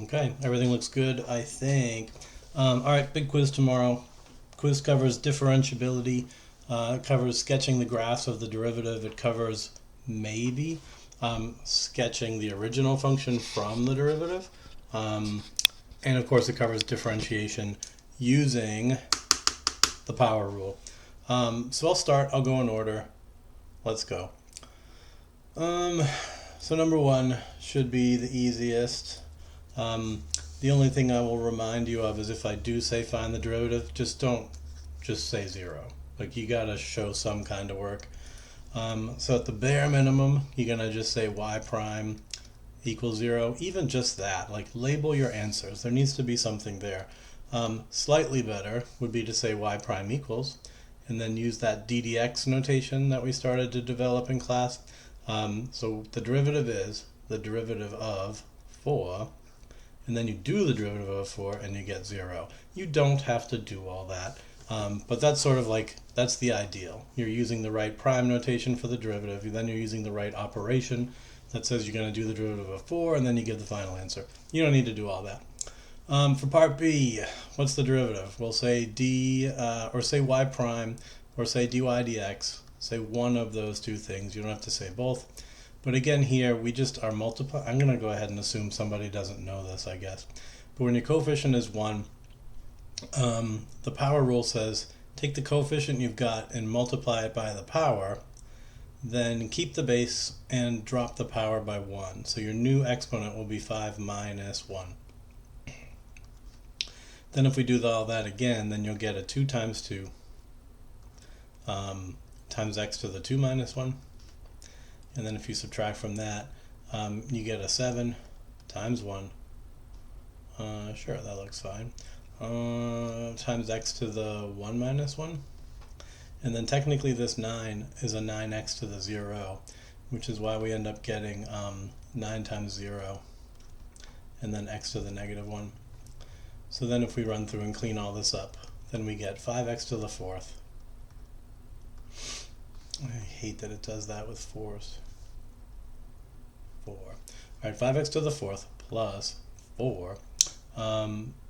Okay, everything looks good, I think. All right, big quiz tomorrow. Quiz covers differentiability. It covers sketching the graphs of the derivative. It covers maybe sketching the original function from the derivative. And of course, it covers differentiation using the power rule. So I'll start. I'll go in order. Let's go. So number one should be the easiest. The only thing I will remind you of is if I do say find the derivative, just don't just say 0. Like, you gotta show some kind of work. So at the bare minimum, you're gonna just say y prime equals 0. Even just that, like, label your answers. There needs to be something there. Slightly better would be to say y prime equals, and then use that ddx notation that we started to develop in class. So the derivative is the derivative of 4, and then you do the derivative of 4 and you get 0. You don't have to do all that, but that's sort of like, that's the ideal. You're using the right prime notation for the derivative, then you're using the right operation that says you're going to do the derivative of 4, and then you get the final answer. You don't need to do all that. For part B, what's the derivative? We'll say d, or say y prime, or say dy dx. Say one of those two things. You don't have to say both. But again, here we just are multiplying. I'm going to go ahead and assume somebody doesn't know this, I guess. But when your coefficient is 1, the power rule says take the coefficient you've got and multiply it by the power, then keep the base and drop the power by 1. So your new exponent will be 5 minus 1. Then if we do all that again, then you'll get a 2 times 2 times x to the 2 minus 1. And then if you subtract from that, you get a 7 times 1. Sure, that looks fine. Times x to the 1 minus 1. And then technically this 9 is a 9x to the 0, which is why we end up getting 9 times 0, and then x to the negative 1. So then if we run through and clean all this up, then we get 5x to the 4th. I hate that it does that with 4s. 4. Alright, 5x to the 4th plus 4.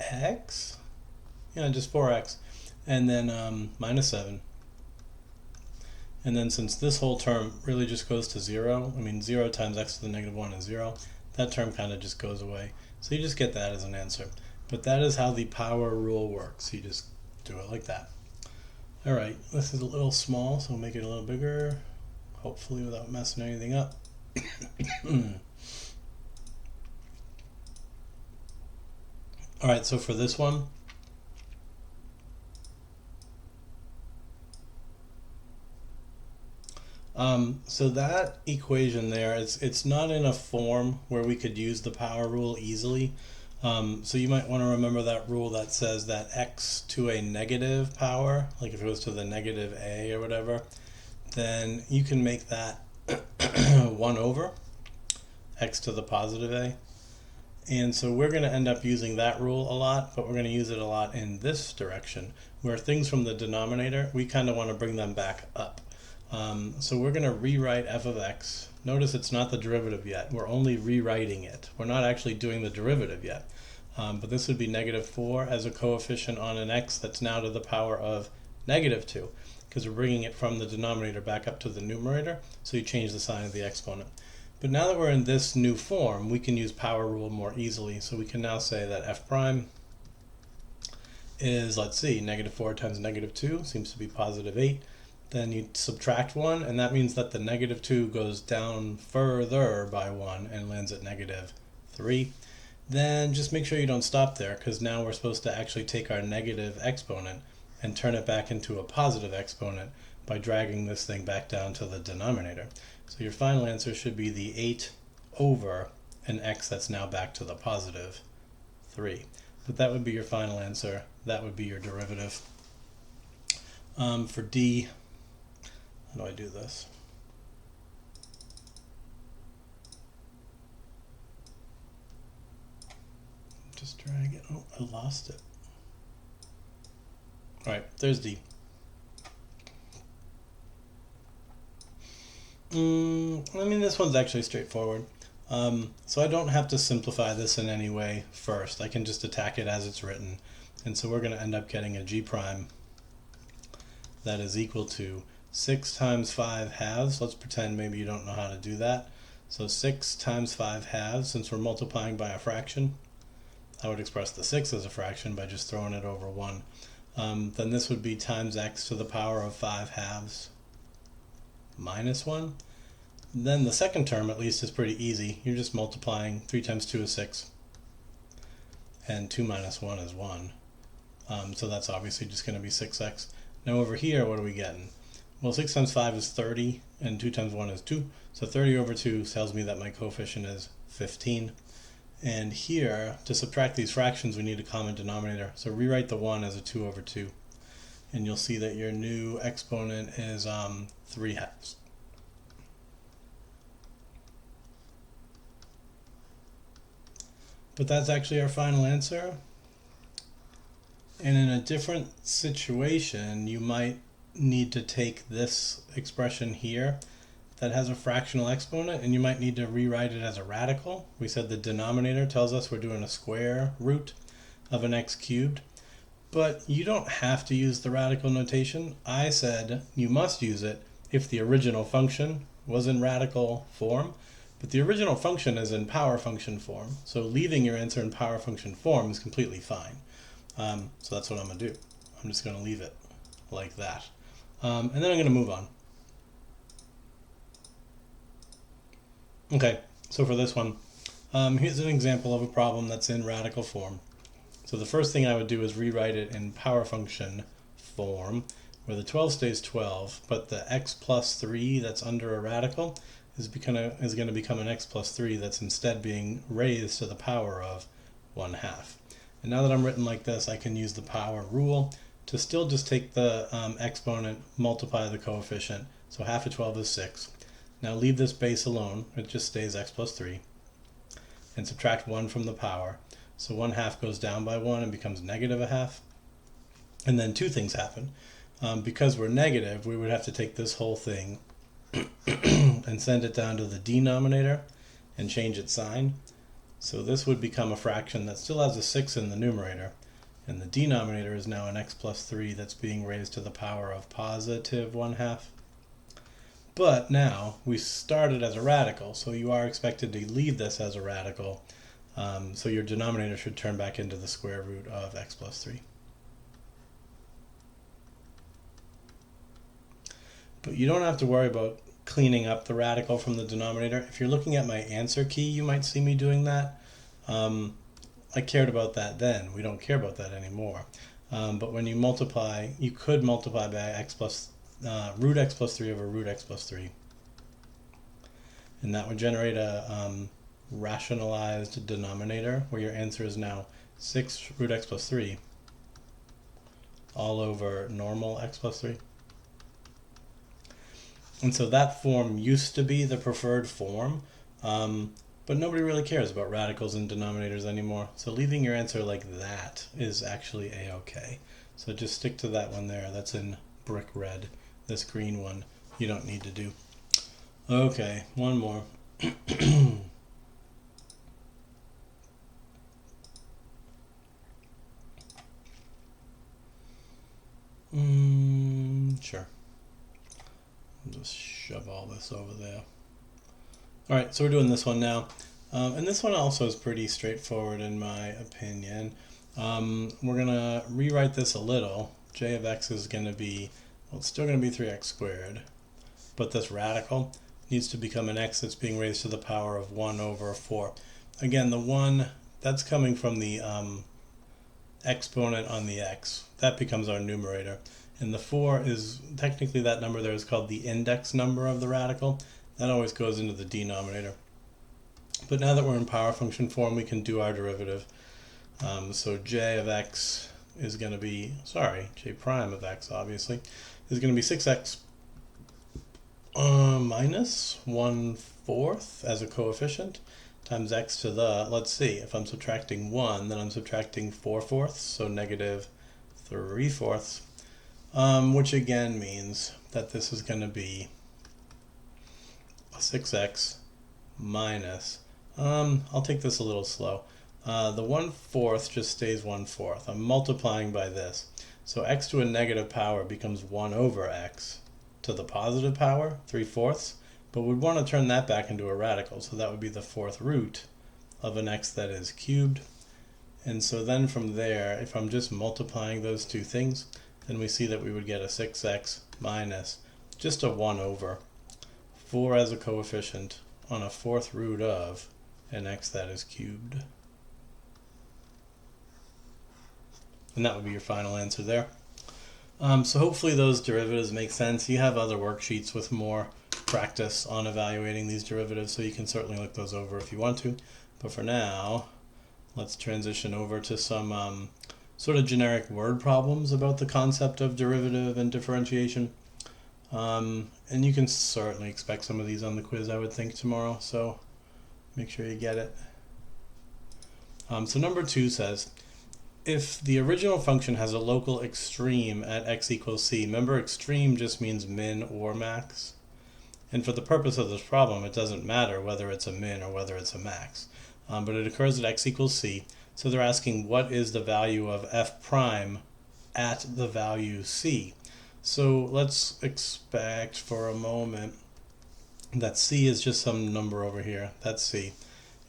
X? Yeah, just 4x. And then minus 7. And then since this whole term really just goes to 0, I mean 0 times x to the negative 1 is 0, that term kind of just goes away. So you just get that as an answer. But that is how the power rule works. You just do it like that. Alright, this is a little small, so we'll make it a little bigger, hopefully without messing anything up. Alright, so for this one, so that equation there, it's not in a form where we could use the power rule easily. So you might want to remember that rule that says that x to a negative power, like if it was to the negative a or whatever, then you can make that 1 over x to the positive a. And so we're going to end up using that rule a lot, but we're going to use it a lot in this direction, where things from the denominator, we kind of want to bring them back up. So we're going to rewrite f of x. Notice it's not the derivative yet. We're only rewriting it. We're not actually doing the derivative yet. But this would be negative 4 as a coefficient on an x that's now to the power of negative 2, because we're bringing it from the denominator back up to the numerator, so you change the sign of the exponent. But now that we're in this new form, we can use power rule more easily. So we can now say that f prime is, let's see, negative 4 times negative 2 seems to be positive 8. Then you subtract 1, and that means that the negative 2 goes down further by 1 and lands at negative 3. Then just make sure you don't stop there, because now we're supposed to actually take our negative exponent and turn it back into a positive exponent by dragging this thing back down to the denominator. So your final answer should be the 8 over an x that's now back to the positive 3. But that would be your final answer. That would be your derivative. For D, how do I do this? Just drag it. Oh, I lost it. All right, there's D. I mean, this one's actually straightforward. So I don't have to simplify this in any way first. I can just attack it as it's written. And so we're going to end up getting a g prime that is equal to 6 times 5 halves. Let's pretend maybe you don't know how to do that. So 6 times 5 halves, since we're multiplying by a fraction, I would express the 6 as a fraction by just throwing it over 1. Then this would be times x to the power of 5 halves minus 1. Then the second term, at least, is pretty easy. You're just multiplying. 3 times 2 is 6. And 2 minus 1 is 1. So that's obviously just going to be 6x. Now over here, what are we getting? Well, 6 times 5 is 30, and 2 times 1 is 2. So 30 over 2 tells me that my coefficient is 15. And here, to subtract these fractions, we need a common denominator. So rewrite the 1 as a 2 over 2. And you'll see that your new exponent is 3 halves. But that's actually our final answer. And in a different situation, you might need to take this expression here that has a fractional exponent, and you might need to rewrite it as a radical. We said the denominator tells us we're doing a square root of an x cubed, but you don't have to use the radical notation. I said you must use it if the original function was in radical form, but the original function is in power function form, so leaving your answer in power function form is completely fine. So that's what I'm going to do. I'm just going to leave it like that. And then I'm going to move on. Okay, so for this one, here's an example of a problem that's in radical form. So the first thing I would do is rewrite it in power function form, where the 12 stays 12, but the x plus 3 that's under a radical is going to become an x plus 3 that's instead being raised to the power of 1/2. And now that I'm written like this, I can use the power rule to still just take the exponent, multiply the coefficient. So half of 12 is 6. Now leave this base alone. It just stays x plus 3. And subtract 1 from the power. So 1/2 goes down by 1 and becomes negative 1/2. And then two things happen. Because we're negative, we would have to take this whole thing and send it down to the denominator and change its sign. So this would become a fraction that still has a 6 in the numerator, and the denominator is now an x plus 3 that's being raised to the power of positive 1/2. But now we started as a radical, so you are expected to leave this as a radical, so your denominator should turn back into the square root of x plus 3. But you don't have to worry about cleaning up the radical from the denominator. If you're looking at my answer key, you might see me doing that. I cared about that then. We don't care about that anymore. But when you multiply, you could multiply by root x plus 3 over root x plus 3. And that would generate a rationalized denominator where your answer is now 6 root x plus 3 all over normal x plus 3. And so that form used to be the preferred form, but nobody really cares about radicals and denominators anymore. So leaving your answer like that is actually a-okay. So just stick to that one there. That's in brick red. This green one you don't need to do. Okay, one more. Sure. I'll just shove all this over there. Alright, so we're doing this one now. And this one also is pretty straightforward in my opinion. We're going to rewrite this a little. J of x is going to be, well, it's still going to be 3x squared. But this radical needs to become an x that's being raised to the power of 1 over 4. Again, the 1, that's coming from the exponent on the x. That becomes our numerator. And the 4 is, technically that number there is called the index number of the radical. That always goes into the denominator. But now that we're in power function form, we can do our derivative. So j of x is going to be, j prime of x obviously, is going to be 6x minus 1/4 as a coefficient times x to the, let's see, if I'm subtracting 1, then I'm subtracting 4/4, so negative 3/4. Which again means that this is going to be 6x minus I'll take this a little slow. The 1/4 just stays 1/4. I'm multiplying by this. So x to a negative power becomes 1 over x to the positive power, 3/4. But we'd want to turn that back into a radical. So that would be the 4th root of an x that is cubed. And so then from there, if I'm just multiplying those two things, then we see that we would get a 6x minus just a 1 over 4 as a coefficient on a 4th root of an x that is cubed. And that would be your final answer there. So hopefully those derivatives make sense. You have other worksheets with more practice on evaluating these derivatives, so you can certainly look those over if you want to. But for now, let's transition over to some sort of generic word problems about the concept of derivative and differentiation. And you can certainly expect some of these on the quiz, I would think, tomorrow, so make sure you get it. So number 2 says, if the original function has a local extreme at x equals c, remember extreme just means min or max. And for the purpose of this problem, it doesn't matter whether it's a min or whether it's a max. But it occurs at x equals c. So they're asking what is the value of f prime at the value c. So let's expect for a moment that c is just some number over here. That's c.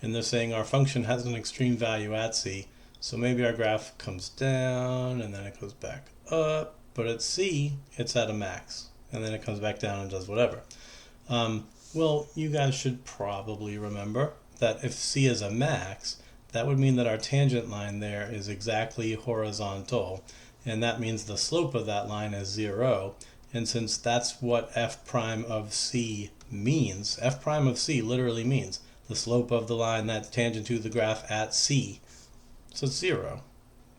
And they're saying our function has an extreme value at c. So maybe our graph comes down and then it goes back up. But at c, it's at a max. And then it comes back down and does whatever. Well, you guys should probably remember that if c is a max, that would mean that our tangent line there is exactly horizontal. And that means the slope of that line is 0. And since that's what f prime of c means, f prime of c literally means the slope of the line that's tangent to the graph at c. So it's 0.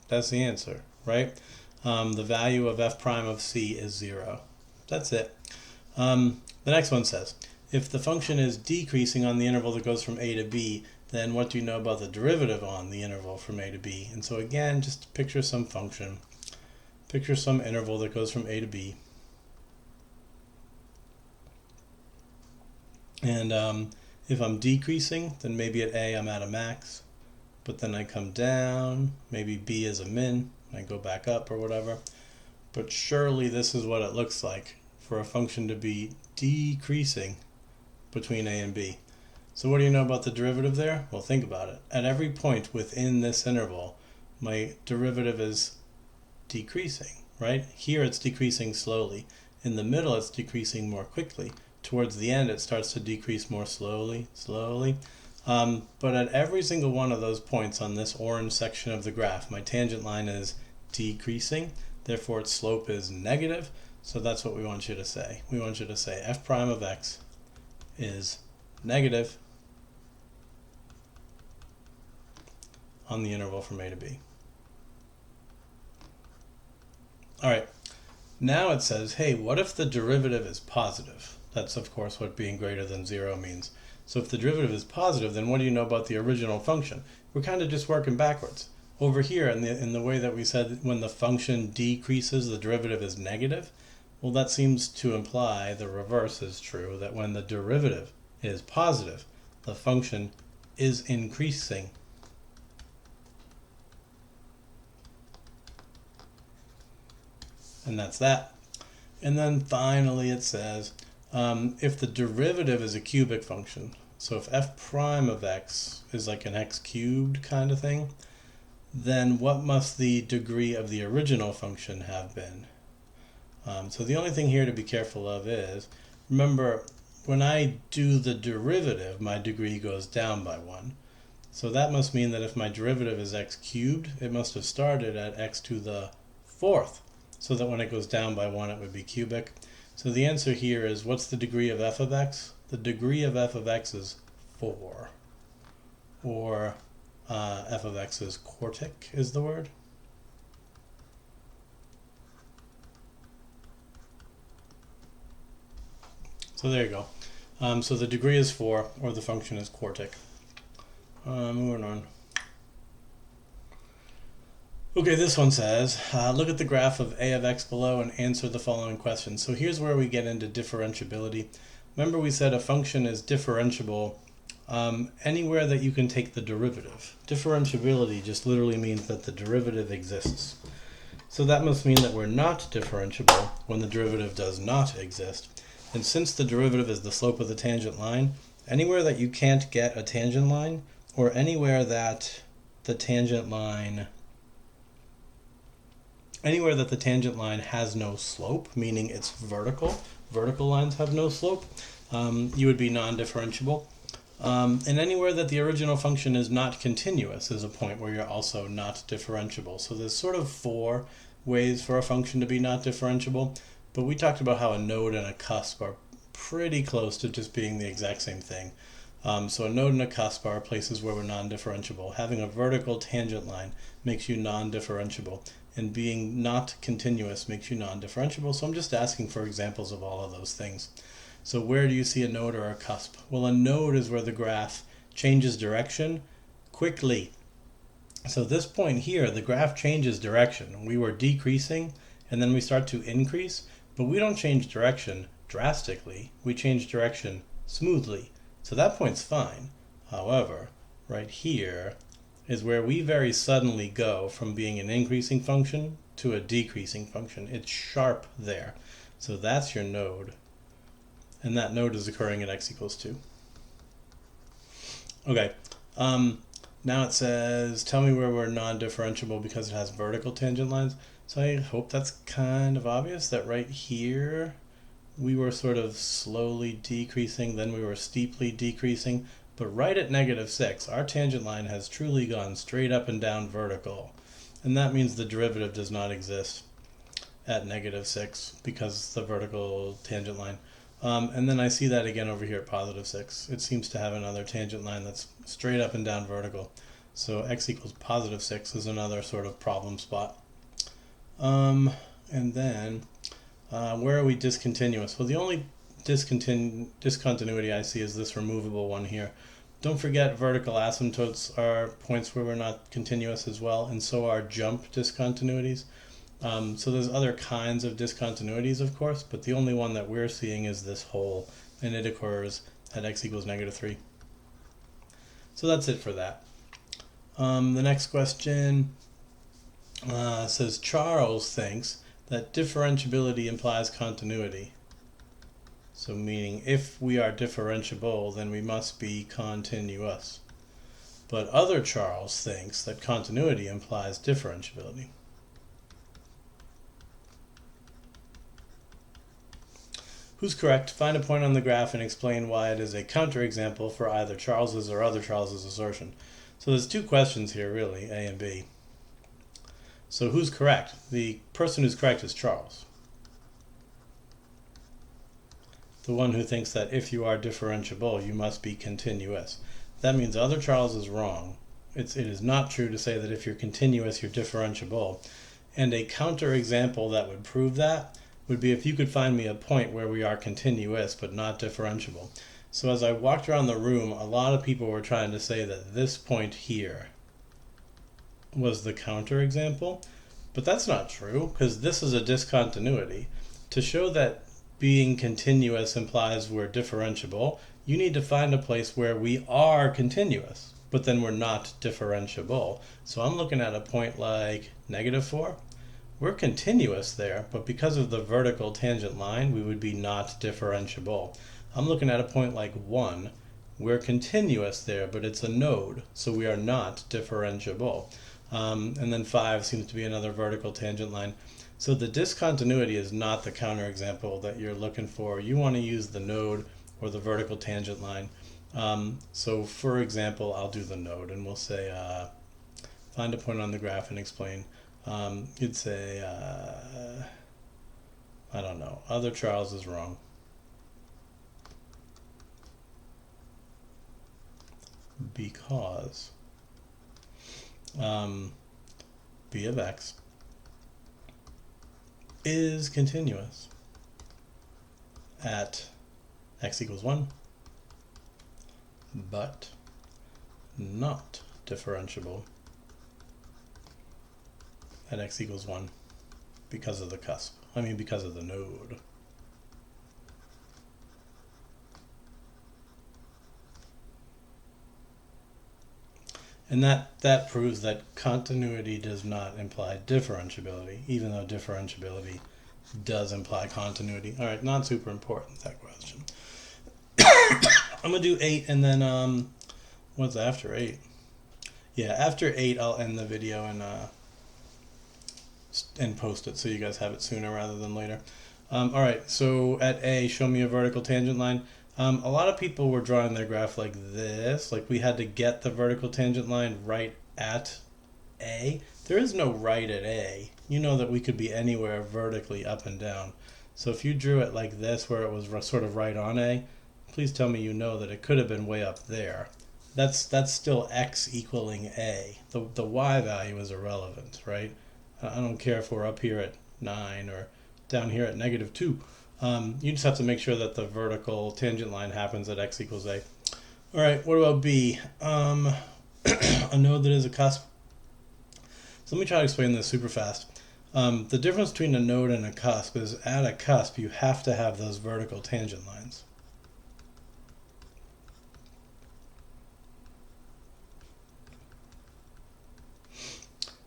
That's the answer, right? The value of f prime of c is 0. That's it. The next one says, if the function is decreasing on the interval that goes from a to b, then what do you know about the derivative on the interval from a to b? And so again, just picture some function. Picture some interval that goes from a to b. And if I'm decreasing, then maybe at a I'm at a max. But then I come down, maybe b is a min, I go back up or whatever. But surely this is what it looks like for a function to be decreasing between a and b. So what do you know about the derivative there? Well, think about it. At every point within this interval, my derivative is decreasing, right? Here it's decreasing slowly. In the middle, it's decreasing more quickly. Towards the end, it starts to decrease more slowly. But at every single one of those points on this orange section of the graph, my tangent line is decreasing. Therefore, its slope is negative. So that's what we want you to say. We want you to say f prime of x is negative on the interval from a to b. All right, now it says, hey, what if the derivative is positive? That's, of course, what being greater than 0 means. So if the derivative is positive, then what do you know about the original function? We're kind of just working backwards. Over here, in the way that we said when the function decreases, the derivative is negative. Well, that seems to imply the reverse is true, that when the derivative is positive, the function is increasing. And that's that. And then finally it says, if the derivative is a cubic function, so if f prime of x is like an x cubed kind of thing, then what must the degree of the original function have been? So the only thing here to be careful of is, remember, when I do the derivative, my degree goes down by 1. So that must mean that if my derivative is x cubed, it must have started at x to the 4th, so that when it goes down by 1, it would be cubic. So the answer here is, what's the degree of f of x? The degree of f of x is 4. Or f of x is quartic is the word. So there you go. So the degree is 4, or the function is quartic. Moving on. Okay, this one says, look at the graph of a of x below and answer the following questions. So here's where we get into differentiability. Remember we said a function is differentiable anywhere that you can take the derivative. Differentiability just literally means that the derivative exists. So that must mean that we're not differentiable when the derivative does not exist. And since the derivative is the slope of the tangent line, anywhere that you can't get a tangent line, or anywhere that the tangent line has no slope, meaning it's vertical lines have no slope, you would be non-differentiable. And anywhere that the original function is not continuous is a point where you're also not differentiable. So there's sort of 4 ways for a function to be not differentiable, but we talked about how a node and a cusp are pretty close to just being the exact same thing. So a node and a cusp are places where we're non-differentiable. Having a vertical tangent line makes you non-differentiable, and being not continuous makes you non-differentiable. So I'm just asking for examples of all of those things. So where do you see a node or a cusp? Well, a node is where the graph changes direction quickly. So this point here, the graph changes direction. We were decreasing, and then we start to increase, but we don't change direction drastically. We change direction smoothly. So that point's fine. However, right here is where we very suddenly go from being an increasing function to a decreasing function. It's sharp there. So that's your node. And that node is occurring at x equals 2. Okay, now it says, tell me where we're non-differentiable because it has vertical tangent lines. So I hope that's kind of obvious that right here, we were sort of slowly decreasing, then we were steeply decreasing. But right at -6, our tangent line has truly gone straight up and down vertical. And that means the derivative does not exist at -6 because the vertical tangent line. And then I see that again over here at +6. It seems to have another tangent line that's straight up and down vertical. So x equals +6 is another sort of problem spot. And then where are we discontinuous? Well, the only discontinuity I see is this removable one here. Don't forget vertical asymptotes are points where we're not continuous as well, and so are jump discontinuities. So there's other kinds of discontinuities, of course, but the only one that we're seeing is this hole, and it occurs at x equals -3. So that's it for that. The next question says, Charles thinks that differentiability implies continuity. So meaning if we are differentiable, then we must be continuous. But other Charles thinks that continuity implies differentiability. Who's correct? Find a point on the graph and explain why it is a counterexample for either Charles's or other Charles's assertion. So there's 2 questions here, really, A and B. So who's correct? The person who's correct is Charles. The one who thinks that if you are differentiable, you must be continuous. That means other Charles is wrong. It is not true to say that if you're continuous, you're differentiable. And a counterexample that would prove that would be if you could find me a point where we are continuous but not differentiable. So as I walked around the room, a lot of people were trying to say that this point here was the counterexample, but that's not true because this is a discontinuity. To show that being continuous implies we're differentiable, you need to find a place where we are continuous, but then we're not differentiable. So I'm looking at a point like -4. We're continuous there, but because of the vertical tangent line, we would be not differentiable. I'm looking at a point like 1. We're continuous there, but it's a node, so we are not differentiable. And then 5 seems to be another vertical tangent line. So the discontinuity is not the counterexample that you're looking for. You want to use the node or the vertical tangent line. So for example, I'll do the node, and we'll say find a point on the graph and explain. You'd say, I don't know, other Charles is wrong. Because b of x is continuous at x equals 1, but not differentiable at x equals 1 because of the cusp. Because of the node. And that proves that continuity does not imply differentiability, even though differentiability does imply continuity. All right, not super important, that question. I'm going to do 8, and then, what's after 8? Yeah, after 8, I'll end the video and post it so you guys have it sooner rather than later. All right, so at A, show me a vertical tangent line. A lot of people were drawing their graph like this, like we had to get the vertical tangent line right at A. There is no right at A. You know that we could be anywhere vertically up and down. So if you drew it like this, where it was sort of right on A, please tell me you know that it could have been way up there. That's still x equaling A. The y value is irrelevant, right? I don't care if we're up here at 9 or down here at -2. You just have to make sure that the vertical tangent line happens at x equals A. All right, what about B? A node that is a cusp. So let me try to explain this super fast. The difference between a node and a cusp is at a cusp you have to have those vertical tangent lines.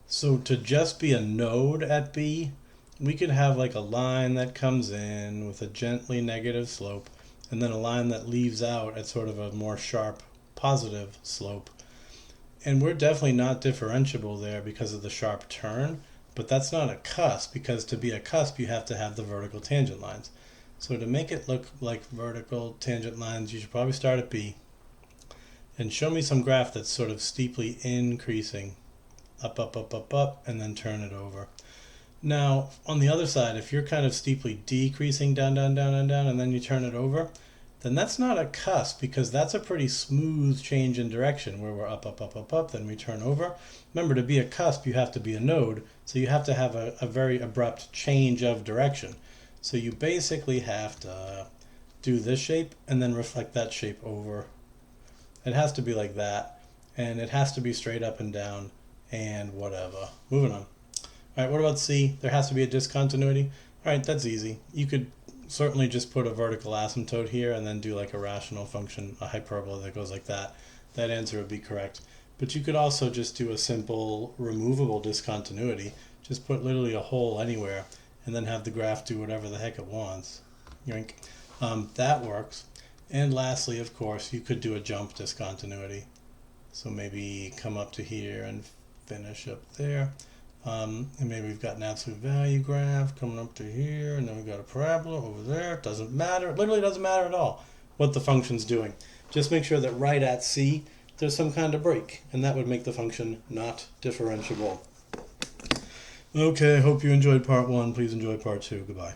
So to just be a node at B, we could have like a line that comes in with a gently negative slope, and then a line that leaves out at sort of a more sharp positive slope. And we're definitely not differentiable there because of the sharp turn, but that's not a cusp, because to be a cusp you have to have the vertical tangent lines. So to make it look like vertical tangent lines, you should probably start at B and show me some graph that's sort of steeply increasing, up, up, up, up, up, and then turn it over. Now, on the other side, if you're kind of steeply decreasing down, down, down, and down, and then you turn it over, then that's not a cusp, because that's a pretty smooth change in direction where we're up, up, up, up, up, then we turn over. Remember, to be a cusp, you have to be a node, so you have to have a very abrupt change of direction. So you basically have to do this shape and then reflect that shape over. It has to be like that, and it has to be straight up and down, and whatever. Moving on. All right, what about C? There has to be a discontinuity. All right, that's easy. You could certainly just put a vertical asymptote here and then do like a rational function, a hyperbola that goes like that. That answer would be correct. But you could also just do a simple removable discontinuity. Just put literally a hole anywhere and then have the graph do whatever the heck it wants. Yoink. That works. And lastly, of course, you could do a jump discontinuity. So maybe come up to here and finish up there. And maybe we've got an absolute value graph coming up to here, and then we've got a parabola over there. It doesn't matter. It literally doesn't matter at all what the function's doing. Just make sure that right at C, there's some kind of break, and that would make the function not differentiable. Okay, I hope you enjoyed part 1. Please enjoy part 2. Goodbye.